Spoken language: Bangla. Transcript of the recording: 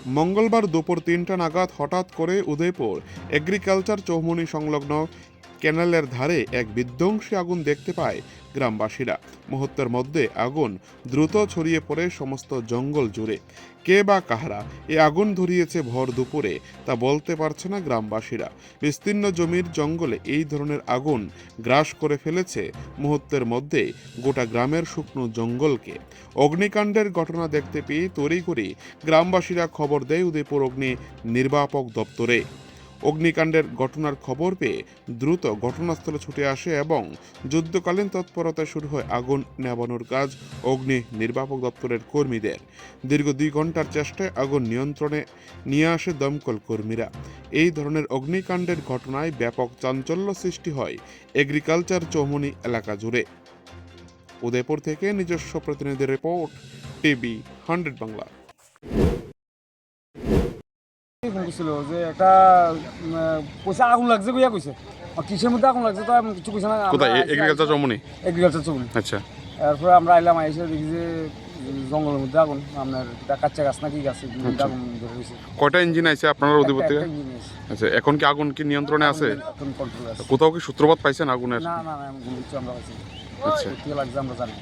মঙ্গলবার দুপুর ৩টা নাগাদ হঠাৎ করে উদয়পুর এগ্রিকালচার চৌমুহনী সংলগ্ন ক্যানেলের ধারে এক বিধ্বংসী আগুন দেখতে পায় গ্রামবাসীরা। মুহূর্তের মধ্যে আগুন দ্রুত ছড়িয়ে পড়ে সমস্ত জঙ্গল জুড়ে। কে বা কাহারা এই আগুন ধরিয়েছে ভর দুপুরে তা বলতে পারছে না গ্রামবাসীরা। বিস্তীর্ণ জমির জঙ্গলে এই ধরনের আগুন গ্রাস করে ফেলেছে মুহূর্তের মধ্যে গোটা গ্রামের শুকনো জঙ্গলকে। অগ্নিকাণ্ডের ঘটনা দেখতে পেয়ে তড়িঘড়ি গ্রামবাসীরা খবর দেয় উদয়পুর অগ্নি নির্বাপক দপ্তরে। অগ্নিকাণ্ডের ঘটনার খবর পেয়ে দ্রুত ঘটনাস্থলে ছুটে আসে এবং যুদ্ধকালীন তৎপরতায় শুরু হয় আগুন নেভানোর কাজ অগ্নি নির্বাপক দপ্তরের কর্মীদের। দীর্ঘ 2 ঘন্টার চেষ্টায় আগুন নিয়ন্ত্রণে নিয়ে আসে দমকল কর্মীরা। এই ধরনের অগ্নিকাণ্ডের ঘটনায় ব্যাপক চাঞ্চল্য সৃষ্টি হয় এগ্রিকালচার চৌমুহনী এলাকা জুড়ে। উদয়পুর থেকে নিজস্ব প্রতিনিধির রিপোর্ট, টিভি 100 বাংলা। ছিল যে একটা পয়সা আগুন লাগছে কইয়া কইছে কিসের মধ্যে আগুন লাগছে তো কিছু কইছে না। কোথায়? এগ্রিকালচার চৌমুহনী। এগ্রিকালচার চৌমুহনী। আচ্ছা, এরপরে আমরা আইলাম, আইসে দেখি যে জঙ্গলের মধ্যে আগুন, আপনার কাচ্চা গাছ না কি গাছ আগুন ধরে গেছে। কয়টা ইঞ্জিন আছে আপনারা উদয়পুর থেকে? আচ্ছা, এখন কি আগুন কি নিয়ন্ত্রণে আছে? কন্ট্রোল আছে। কোথাও কি সূত্রপাত পাইছেন আগুনের? না না, আমরা পাইছি। আচ্ছা, কি লাগছে আমরা জানি।